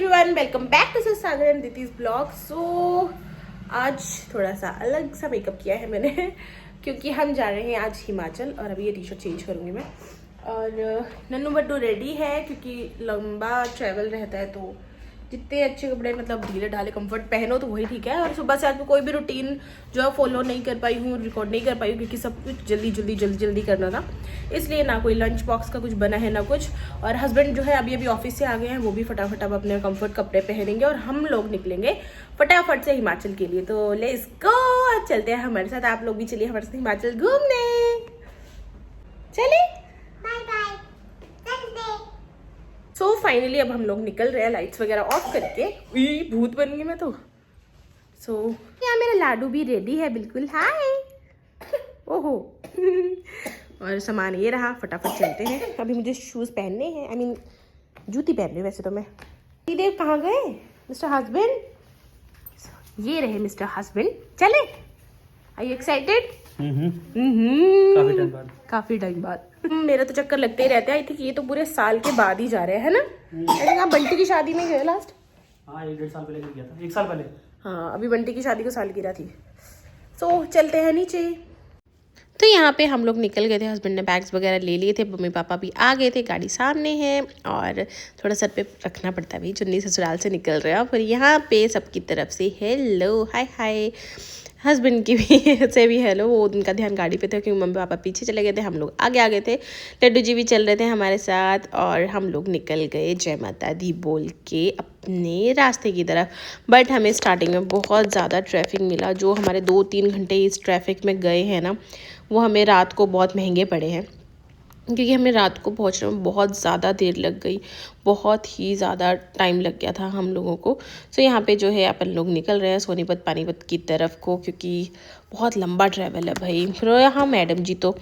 Everyone, welcome back to Sagar and दितीज blog. So आज थोड़ा सा अलग सा मेकअप किया है मैंने क्योंकि हम जा रहे हैं आज हिमाचल। और अभी ये टी शर्ट चेंज करूँगी मैं। और नन्नू बड्डू रेडी है क्योंकि लंबा ट्रैवल रहता है तो जितने अच्छे कपड़े मतलब ढीले ढाले कंफर्ट पहनो तो वही ठीक है। और सुबह से आज मैं कोई भी रूटीन जो है फॉलो नहीं कर पाई हूँ, रिकॉर्ड नहीं कर पाई हूँ क्योंकि सब कुछ जल्दी करना था। इसलिए ना कोई लंच बॉक्स का कुछ बना है ना कुछ। और हस्बैंड जो है अभी अभी ऑफिस से आ गए हैं, वो भी फटाफट अब अपने कंफर्ट कपड़े पहनेंगे और हम लोग निकलेंगे फटाफट से हिमाचल के लिए। तो लेट्स गो, चलते हैं हमारे साथ। आप लोग भी चलिए हमारे साथ हिमाचल घूमने। चलिए सो फाइनली अब हम लोग निकल रहे हैं लाइट्स वगैरह ऑफ करके। भूत बन गई मैं तो। सो यहाँ मेरा लाडू भी रेडी है बिल्कुल। हाय ओहो और सामान ये रहा, फटाफट चलते हैं। अभी मुझे शूज पहनने हैं, आई मीन जूती पहन रही हूँ वैसे तो मैं। देव कहाँ गए मिस्टर हस्बैंड? ये रहे मिस्टर हस्बैंड। चले, आर यू एक्साइटेड? काफी टाइम बाद मेरा तो चक्कर लगते ही रहते हैं। आई थिंक ये तो पूरे साल के बाद ही जा रहे हैं, है ना? आई थिंक आप बंटी की शादी में गए लास्ट। हाँ, 1-1.5 साल पहले गया था, 1 साल पहले। हाँ, अभी बंटी की शादी को सालगिरह थी। सो चलते हैं नीचे। तो यहाँ पे हम लोग निकल गए थे, हस्बैंड ने बैग्स वगैरह ले लिए थे, मम्मी पापा भी आ गए थे, गाड़ी सामने है और थोड़ा सर पे रखना पड़ता है भाई, चुन्नी ससुराल से निकल रहे हैं। फिर यहाँ पे सबकी तरफ से हेलो हाय हाय, हस्बैंड की भी से भी हेलो। वो उनका ध्यान गाड़ी पे था क्योंकि मम्मी पापा पीछे चले गए थे, हम लोग आगे आ गए थे। लड्डू जी भी चल रहे थे हमारे साथ और हम लोग निकल गए जय माता दी बोल के अपने रास्ते की तरफ। बट हमें स्टार्टिंग में बहुत ज़्यादा ट्रैफिक मिला। जो हमारे 2-3 घंटे इस ट्रैफिक में गए हैं ना, वो हमें रात को बहुत महंगे पड़े हैं क्योंकि हमें रात को पहुंचने में बहुत ज़्यादा देर लग गई, बहुत ही ज़्यादा टाइम लग गया था हम लोगों को। सो यहाँ पे जो है अपन लोग निकल रहे हैं सोनीपत पानीपत की तरफ को क्योंकि बहुत लंबा ट्रैवल है भाई। फिर यहाँ मैडम जी तो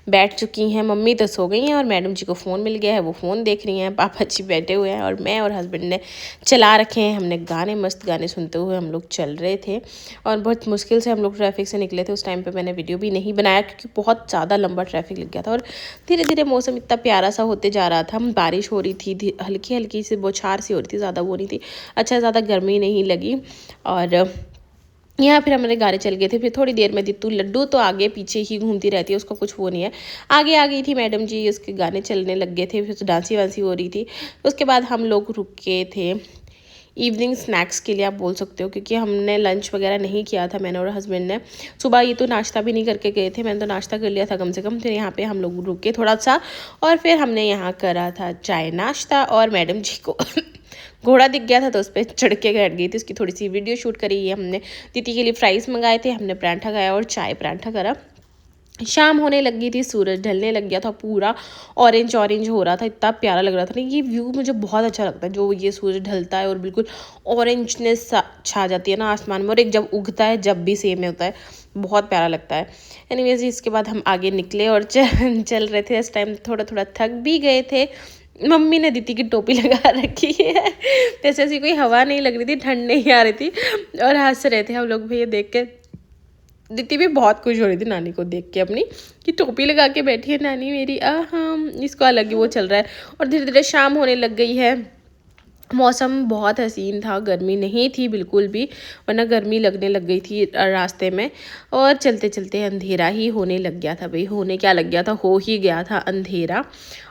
बैठ चुकी हैं, मम्मी तो सो गई हैं और मैडम जी को फ़ोन मिल गया है, वो फ़ोन देख रही हैं। पापा जी बैठे हुए हैं और मैं और हस्बैंड ने चला रखे हैं। हमने गाने, मस्त गाने सुनते हुए हम लोग चल रहे थे और बहुत मुश्किल से हम लोग ट्रैफिक से निकले थे। उस टाइम पर मैंने वीडियो भी नहीं बनाया क्योंकि बहुत ज़्यादा लंबा ट्रैफिक लग गया था। और धीरे धीरे मौसम इतना प्यारा सा होते जा रहा था, बारिश हो रही थी, हल्की हल्की सी बौछार सी हो रही थी, ज़्यादा वो नहीं थी। अच्छा, ज़्यादा गर्मी नहीं लगी। और यहाँ फिर हमारे गाड़ी चल गए थे। फिर थोड़ी देर में दित्तू लड्डू तो आगे पीछे ही घूमती रहती है, उसका कुछ वो नहीं है। आगे आ गई थी मैडम जी, उसके गाने चलने लग गए थे, फिर तो डांसी वांसी हो रही थी। उसके बाद हम लोग रुके थे इवनिंग स्नैक्स के लिए, आप बोल सकते हो, क्योंकि हमने लंच वगैरह नहीं किया था मैंने और हस्बैंड ने। सुबह ये तो नाश्ता भी नहीं करके गए थे, मैंने तो नाश्ता कर लिया था कम से कम। फिर यहाँ पे हम लोग रुके थोड़ा सा और फिर हमने यहाँ करा था चाय नाश्ता। और मैडम जी को घोड़ा दिख गया था तो उस पर चढ़ के बैठ गई थी, उसकी थोड़ी सी वीडियो शूट करी है हमने। दीदी के लिए फ्राइज़ मंगाए थे, हमने पराठा खाया और चाय पराठा करा। शाम होने लगी थी, सूरज ढलने लग गया था, पूरा ऑरेंज हो रहा था, इतना प्यारा लग रहा था ना। ये व्यू मुझे बहुत अच्छा लगता है, जो ये सूरज ढलता है और बिल्कुल ऑरेंजनेस छा जाती है ना आसमान में, और एक जब उगता है जब भी सेम होता है, बहुत प्यारा लगता है। एनीवेज इसके बाद हम आगे निकले और चल रहे थे। इस टाइम थोड़ा थोड़ा थक भी गए थे। मम्मी ने दीदी की टोपी लगा रखी है, जैसे ऐसी कोई हवा नहीं लग रही थी, ठंड नहीं आ रही थी और हंस रहे थे हम लोग भी ये देख के। दीदी भी बहुत खुश हो रही थी नानी को देख के अपनी, कि टोपी लगा के बैठी है नानी मेरी। हाँ, इसको अलग ही वो चल रहा है। और धीरे धीरे शाम होने लग गई है। मौसम बहुत हसीन था, गर्मी नहीं थी बिल्कुल भी, वरना गर्मी लगने लग गई थी रास्ते में। और चलते चलते अंधेरा ही होने लग गया था भाई, होने क्या लग गया था, हो ही गया था अंधेरा।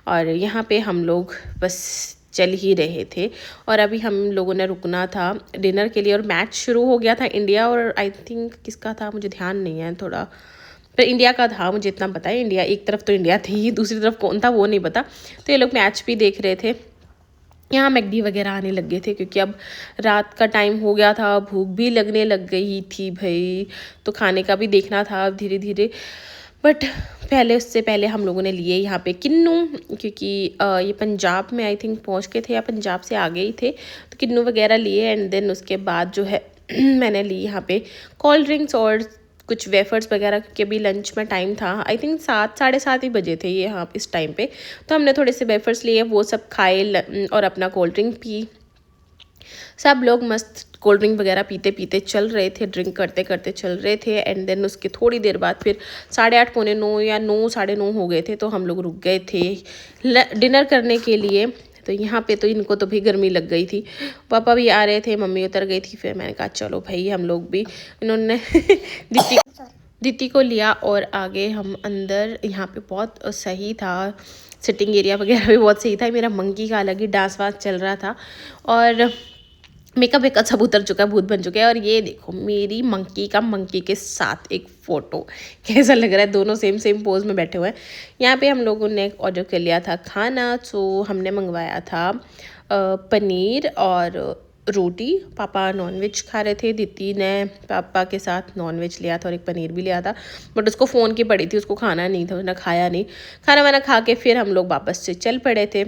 और यहाँ पे हम लोग बस चल ही रहे थे और अभी हम लोगों ने रुकना था डिनर के लिए। और मैच शुरू हो गया था इंडिया और आई थिंक किसका था मुझे ध्यान नहीं है थोड़ा, पर इंडिया का था, मुझे इतना पता है। इंडिया एक तरफ तो इंडिया थी, दूसरी तरफ कौन था वो नहीं पता। तो ये लोग मैच भी देख रहे थे। यहाँ मैगडी वगैरह आने लग गए थे क्योंकि अब रात का टाइम हो गया था, भूख भी लगने लग गई थी भाई, तो खाने का भी देखना था धीरे धीरे। बट उससे पहले हम लोगों ने लिए यहाँ पे किन्नू, क्योंकि ये पंजाब में आई थिंक पहुँच गए थे या पंजाब से आ गए ही थे, तो किन्नू वगैरह लिए। एंड देन उसके बाद जो है मैंने ली यहाँ पे कोल्ड ड्रिंक्स और कुछ वेफर्स वगैरह, क्योंकि अभी लंच में टाइम था। आई थिंक 7, 7:30 ही बजे थे ये यहाँ इस टाइम पे। तो हमने थोड़े से वेफर्स लिए, वो सब खाए और अपना कोल्ड ड्रिंक पी। सब लोग मस्त कोल्ड ड्रिंक वगैरह पीते पीते चल रहे थे, ड्रिंक करते करते चल रहे थे। एंड देन उसके थोड़ी देर बाद फिर 8:30 पौने 9 या 9 साढ़े 9 हो गए थे, तो हम लोग रुक गए थे डिनर करने के लिए तो यहाँ पे तो इनको तो भी गर्मी लग गई थी। पापा भी आ रहे थे, मम्मी उतर गई थी, फिर मैंने कहा चलो भाई हम लोग भी, इन्होंने दीदी को लिया और आगे हम अंदर। यहाँ पे बहुत सही था, सिटिंग एरिया वगैरह भी बहुत सही था। मेरा मंकी का अलग ही डांस वांस चल रहा था और मेकअप वेकअप सब उतर चुका है, भूत बन चुका है। और ये देखो मेरी मंकी के साथ एक फ़ोटो, कैसा लग रहा है, दोनों सेम सेम पोज में बैठे हुए हैं। यहाँ पे हम लोगों ने ऑर्डर कर लिया था खाना, तो हमने मंगवाया था पनीर और रोटी। पापा नॉनवेज खा रहे थे, दीदी ने पापा के साथ नॉनवेज लिया था और एक पनीर भी लिया था, बट उसको फ़ोन की पड़ी थी, उसको खाना नहीं था, उसने खाया नहीं। खाना वाना खा के फिर हम लोग वापस से चल पड़े थे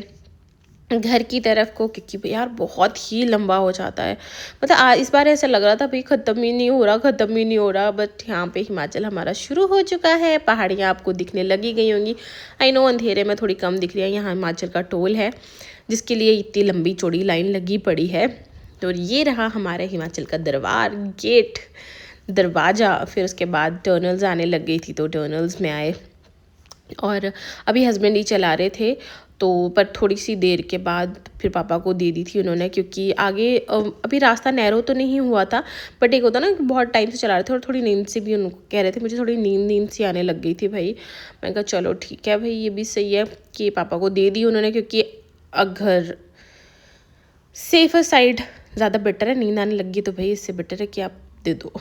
घर की तरफ को, क्योंकि यार बहुत ही लंबा हो जाता है। मतलब इस बार ऐसा लग रहा था भाई ख़त्म ही नहीं हो रहा। बट यहाँ पे हिमाचल हमारा शुरू हो चुका है, पहाड़ियाँ आपको दिखने लगी गई होंगी। आई नो अंधेरे में थोड़ी कम दिख रही है। यहाँ हिमाचल का टोल है जिसके लिए इतनी लंबी चौड़ी लाइन लगी पड़ी है। तो ये रहा हमारे हिमाचल का दरवाज़ा। फिर उसके बाद टर्नल्स आने लग गई थी, तो टर्नल्स में आए और अभी हस्बैंड ही चला रहे थे। तो पर थोड़ी सी देर के बाद फिर पापा को दे दी थी उन्होंने, क्योंकि आगे अभी रास्ता नैरो तो नहीं हुआ था, बट एक होता ना बहुत टाइम से चला रहे थे और थोड़ी नींद से भी उनको कह रहे थे, मुझे थोड़ी नींद सी आने लग गई थी भाई। मैं कहा चलो ठीक है भाई, ये भी सही है कि पापा को दे दी उन्होंने, क्योंकि अगर सेफर साइड ज़्यादा बेटर है। नींद आने लगी तो भाई इससे बेटर है कि आप दे दो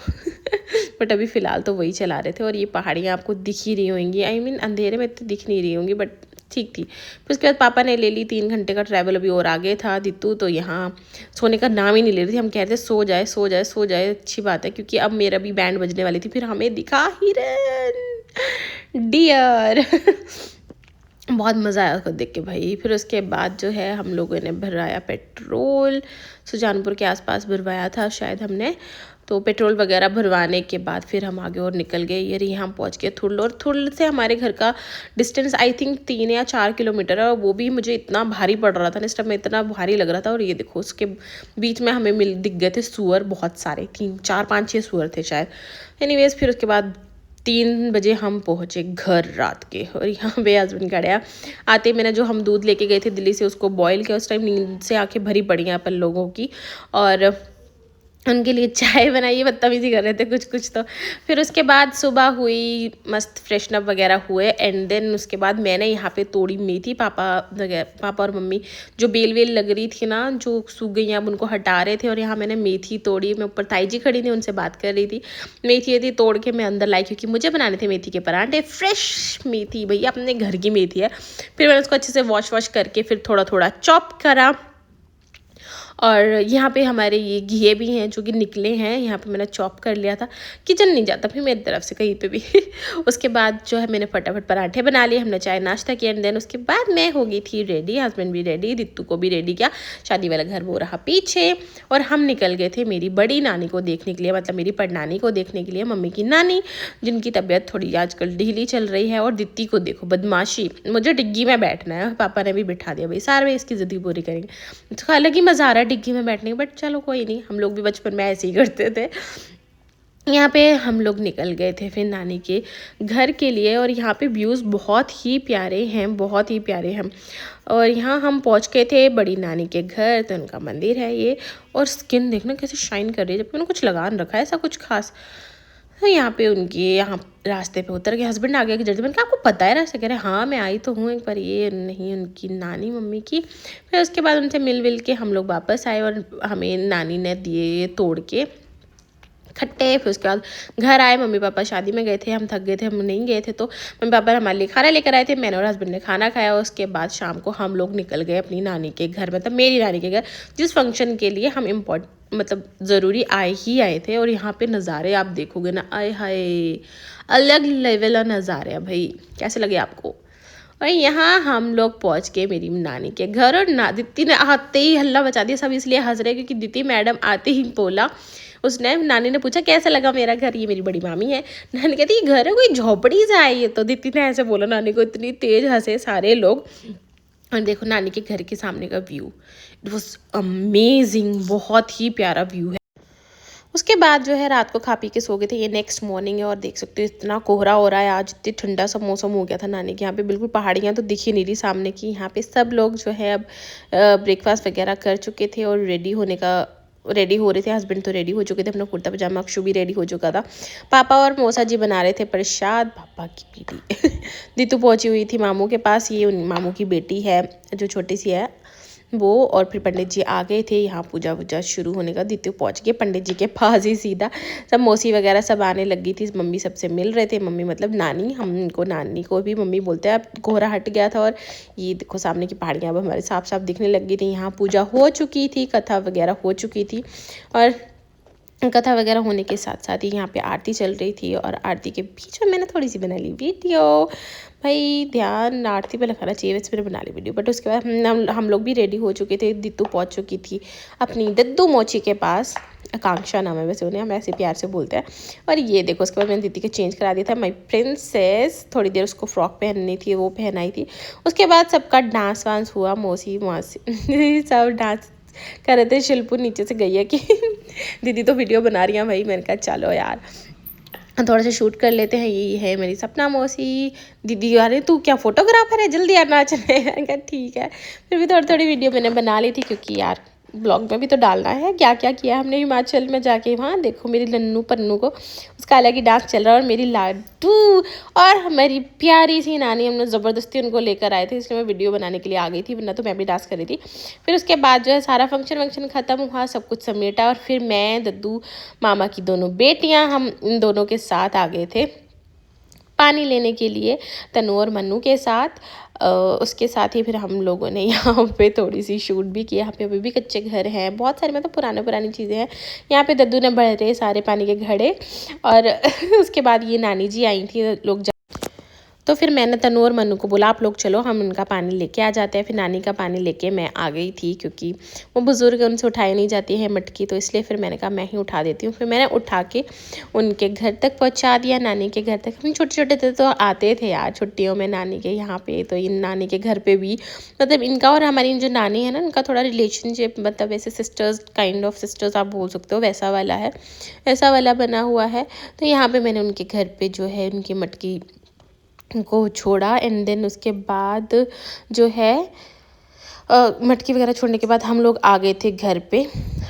बट अभी फ़िलहाल तो वही चला रहे थे। और ये पहाड़ियाँ आपको दिख ही रही होंगी, आई मीन अंधेरे में इतनी दिख नहीं रही होंगी, बट ठीक थी। फिर उसके बाद पापा ने ले ली 3 घंटे का ट्रैवल, अभी और आगे था। दित्तू तो यहाँ सोने का नाम ही नहीं ले रही थी। हम कह रहे थे सो जाए। अच्छी बात है, क्योंकि अब मेरा भी बैंड बजने वाली थी। फिर हमें दिखा हिरन डियर बहुत मज़ा आया उसको देख के भाई। फिर उसके बाद जो है हम लोगों ने भरवाया पेट्रोल, सुजानपुर के आसपास भरवाया था शायद हमने। तो पेट्रोल वगैरह भरवाने के बाद फिर हम आगे और निकल गए। ये यहाँ पहुँच गए थुरल, और थुरल से हमारे घर का डिस्टेंस आई थिंक 3 या 4 किलोमीटर है। और वो भी मुझे इतना भारी पड़ रहा था ना, इस टाइम में इतना भारी लग रहा था। और ये देखो उसके बीच में हमें दिख गए थे सूअर, बहुत सारे, 3 4 5 6 सूअर थे शायद। एनीवेज फिर उसके बाद 3 बजे हम पहुँचे घर रात के। और यहाँ पे हस्बैंड खड़ा आते मैंने जो हम दूध लेके गए थे दिल्ली से उसको बॉईल किया। उस टाइम नींद से आंखें भरी पड़ी हैं अपन लोगों की, और उनके लिए चाय बनाई, बदतमीजी कर रहे थे कुछ तो। फिर उसके बाद सुबह हुई, मस्त फ्रेशनअप वगैरह हुए, एंड देन उसके बाद मैंने यहाँ पे तोड़ी मेथी। पापा और मम्मी जो बेल लग रही थी ना, जो सूख गई हैं, अब उनको हटा रहे थे। और यहाँ मैंने मेथी तोड़ी। मैं ऊपर ताई जी खड़ी थी, उनसे बात कर रही थी। मेथी तोड़ के मैं अंदर लाई, क्योंकि मुझे बनाने थे मेथी के पराठे। फ्रेश मेथी भैया, अपने घर की मेथी है। फिर मैंने उसको अच्छे से वॉश करके फिर थोड़ा चॉप करा। और यहाँ पे हमारे ये घिए भी हैं जो कि निकले हैं, यहाँ पे मैंने चॉप कर लिया था। किचन नहीं जाता फिर मेरी तरफ से कहीं पे भी उसके बाद जो है मैंने फटाफट पराठे बना लिए, हमने चाय नाश्ता किया, एंड देन उसके बाद मैं हो गई थी रेडी। हस्बैंड भी रेडी, दित्तू को भी रेडी किया। शादी वाला घर वो रहा पीछे, और हम निकल गए थे मेरी बड़ी नानी को देखने के लिए, मतलब मेरी पड़नानी को देखने के लिए, मम्मी की नानी, जिनकी तबीयत थोड़ी आजकल ढीली चल रही है। और दित्ती को देखो बदमाशी, मुझे डिग्गी में बैठना है, पापा ने भी बिठा दिया भाई, सारे इसकी ज़िद्दी पूरी करेंगे। तो अलग ही मज़ा आ रहा है डिग्गी में बैठने का, बट चलो कोई नहीं, हम लोग भी बचपन में ऐसे ही करते थे। यहाँ पे हम लोग निकल गए थे फिर नानी के घर के लिए, और यहाँ पे व्यूज़ बहुत ही प्यारे हैं। और यहाँ हम पहुँच गए थे बड़ी नानी के घर, तो उनका मंदिर है ये। और स्किन देखना कैसे शाइन कर रही है, जबकि उन्होंने कुछ लगान रखा है ऐसा कुछ खास। तो यहाँ पे उनके यहाँ रास्ते पे उतर के हस्बैंड आ गया कि जल्दी, मैंने कहा आपको पता है रास्ते? कह रहे हाँ मैं आई तो हूँ एक बार। ये नहीं उनकी नानी मम्मी की। फिर उसके बाद उनसे मिल के हम लोग वापस आए, और हमें नानी ने दिए तोड़ के खट्टे। फिर उसके बाद घर आए, मम्मी पापा शादी में गए थे, हम थक गए थे, हम नहीं गए थे, तो मम्मी पापा हमारे लिए खाना लेकर आए थे। मैंने और हस्बैंड ने खाना खाया। उसके बाद शाम को हम लोग निकल गए अपनी नानी के घर, मतलब मेरी नानी के घर, जिस फंक्शन के लिए हम मतलब ज़रूरी आए थे। और यहाँ पे नज़ारे आप देखोगे ना, आए हाय, अलग लेवल का नज़ारे है भाई। कैसे लगे आपको? और यहाँ हम लोग पहुँच गए मेरी नानी के घर, और दित्ती ने आते ही हल्ला मचा दिया। सब इसलिए हंस रहे क्योंकि दित्ती मैडम आते ही बोला, उसने, नानी ने पूछा कैसा लगा मेरा घर? ये मेरी बड़ी मामी है। नानी कहती ये घर है कोई झोपड़ी सा है ये तो। दित्ती ने ऐसे बोला नानी को, इतनी तेज हंसे सारे लोग। और देखो नानी के घर के सामने का व्यू, इट वॉज अमेजिंग, बहुत ही प्यारा व्यू है। उसके बाद जो है रात को खा पी के सो गए थे। ये नेक्स्ट मॉर्निंग है और देख सकते हो इतना कोहरा हो रहा है आज, इतनी ठंडा सा मौसम हो गया था नानी के यहाँ पे, बिल्कुल पहाड़ियाँ तो दिख ही नहीं रही सामने की। यहाँ पे सब लोग जो है अब ब्रेकफास्ट वगैरह कर चुके थे और रेडी हो रहे थे। हस्बैंड तो रेडी हो चुके थे, अपना कुर्ता पजामा, अक्षु भी रेडी हो चुका था। पापा और मौसा जी बना रहे थे प्रसाद। पापा की बेटी दीतू पहुंची हुई थी मामू के पास, ये मामू की बेटी है जो छोटी सी है वो। और फिर पंडित जी आ गए थे, यहाँ पूजा वूजा शुरू होने का। दीतू पहुंच गए पंडित जी के पास ही सीधा। सब मौसी वगैरह सब आने लगी थी, मम्मी सबसे मिल रहे थे। मम्मी मतलब नानी, हम इनको नानी को भी मम्मी बोलते हैं। अब कोहरा हट गया था और ये देखो सामने की पहाड़ियाँ अब हमारे साफ साफ दिखने लग गई थी। यहाँ पूजा हो चुकी थी, कथा वगैरह हो चुकी थी और कथा वगैरह होने के साथ साथ ही यहाँ पे आरती चल रही थी। और आरती के बीच में मैंने थोड़ी सी बना ली वीडियो। भाई ध्यान आरती पे लगाना चाहिए, वैसे मैंने बना ली वीडियो। बट उसके बाद हम लोग भी रेडी हो चुके थे। दीतू पहुँच चुकी थी अपनी दद्दू मोची के पास, आकांक्षा नाम है वैसे उन्हें, हम ऐसे प्यार से बोलते हैं। और ये देखो उसके बाद मैंने दीदी को चेंज करा दिया था। माई प्रिंसेस, थोड़ी देर उसको फ्रॉक पहननी थी, वो पहनाई थी। उसके बाद सबका डांस वांस हुआ, मौसी सब डांस कर रहे थे। शिल्पू नीचे से गई है कि दीदी तो वीडियो बना रही हैं भाई। मैंने कहा चलो यार थोड़ा सा शूट कर लेते हैं। यही है मेरी सपना मौसी। दीदी अरे तू क्या फोटोग्राफर है, जल्दी यार नाचने। मैंने कहा ठीक है। फिर भी थोड़ी थोड़ी वीडियो मैंने बना ली थी क्योंकि यार ब्लॉग में भी तो डालना है क्या क्या किया हमने हिमाचल में जाके। वहाँ देखो मेरी नन्नू पन्नू को, उसका अलग ही डांस चल रहा है। और मेरी लाडू और हमारी प्यारी सी नानी, हमने ज़बरदस्ती उनको लेकर आए थे, इसलिए मैं वीडियो बनाने के लिए आ गई थी, वरना तो मैं भी डांस कर रही थी। फिर उसके बाद जो है सारा फंक्शन ख़त्म हुआ, सब कुछ समेटा और फिर मैं, दद्दू, मामा की दोनों बेटियाँ, हम इन दोनों के साथ आ गए थे पानी लेने के लिए, तनु और मन्नू के साथ। उसके साथ ही फिर हम लोगों ने यहाँ पे थोड़ी सी शूट भी किया। यहाँ पे अभी भी कच्चे घर हैं, बहुत सारी मतलब पुरानी चीज़ें हैं। यहाँ पे दद्दू ने भरे सारे पानी के घड़े। और उसके बाद ये नानी जी आई थी लोग, तो फिर मैंने तनु और मन्नू को बोला आप लोग चलो हम उनका पानी लेके आ जाते हैं। फिर नानी का पानी लेके मैं आ गई थी क्योंकि वो बुज़ुर्ग है, उनसे उठाई नहीं जाती है मटकी, तो इसलिए फिर मैंने कहा मैं ही उठा देती हूँ। फिर मैंने उठा के उनके घर तक पहुँचा दिया, नानी के घर तक। हम छोटे छोटे थे तो आते थे यार छुट्टियों में नानी के यहाँ पे, तो इन नानी के घर पे भी मतलब इनका और हमारी जो नानी है ना, उनका थोड़ा रिलेशनशिप मतलब ऐसे सिस्टर्स, काइंड ऑफ सिस्टर्स आप बोल सकते हो, वैसा वाला है, ऐसा वाला बना हुआ है। तो यहाँ पर मैंने उनके घर पर जो है उनकी मटकी को छोड़ा। एंड देन उसके बाद जो है मटकी वगैरह छोड़ने के बाद हम लोग आ गए थे घर पे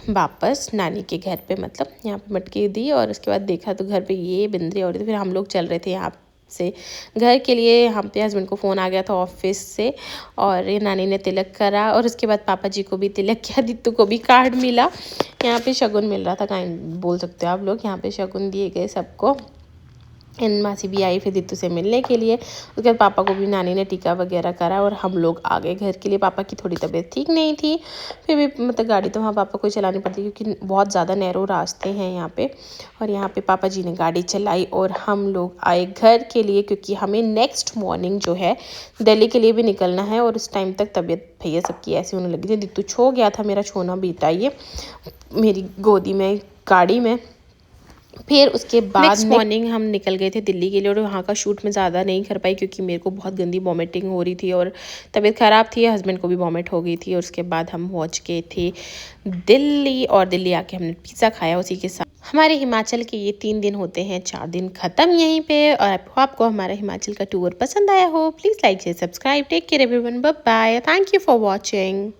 वापस, नानी के घर पे। मतलब यहाँ पे मटकी दी और उसके बाद देखा तो घर पे ये बिंदरी हो रही थी। फिर हम लोग चल रहे थे यहाँ से घर के लिए। यहाँ पे हस्बैंड को फ़ोन आ गया था ऑफिस से और ये नानी ने तिलक करा और उसके बाद पापा जी को भी तिलक किया, दित्तू को भी कार्ड मिला। यहाँ पे शगुन मिल रहा था, काइंड बोल सकते हो आप लोग। यहाँ पे शगुन दिए गए सबको। इन मासी भी आई फिर दित्तू से मिलने के लिए। उसके बाद पापा को भी नानी ने टीका वगैरह करा और हम लोग आ गए घर के लिए। पापा की थोड़ी तबीयत ठीक नहीं थी, फिर भी मतलब गाड़ी तो वहाँ पापा को चलानी पड़ती क्योंकि बहुत ज़्यादा नैरो रास्ते हैं यहाँ पे। और यहाँ पे पापा जी ने गाड़ी चलाई और हम लोग आए घर के लिए क्योंकि हमें नेक्स्ट मॉर्निंग जो है दिल्ली के लिए भी निकलना है। और उस टाइम तक तबीयत भैया सबकी ऐसी होने लगी थी। दित्तू छो गया था, मेरा छोना बीता ये मेरी गोदी में गाड़ी में। फिर उसके बाद नेक्स्ट मॉर्निंग हम निकल गए थे दिल्ली के लिए और वहाँ का शूट मैं ज़्यादा नहीं कर पाई क्योंकि मेरे को बहुत गंदी वॉमिटिंग हो रही थी और तबीयत ख़राब थी, हस्बैंड को भी वॉमिट हो गई थी। और उसके बाद हम पहुँच गए थे दिल्ली और दिल्ली आके हमने पिज़्ज़ा खाया उसी के साथ। हमारे हिमाचल के ये 3 दिन होते हैं, 4 दिन ख़त्म यहीं पे। और आपको हमारा हिमाचल का टूर पसंद आया हो, please like share subscribe. Take care everyone, bye bye, thank you for watching.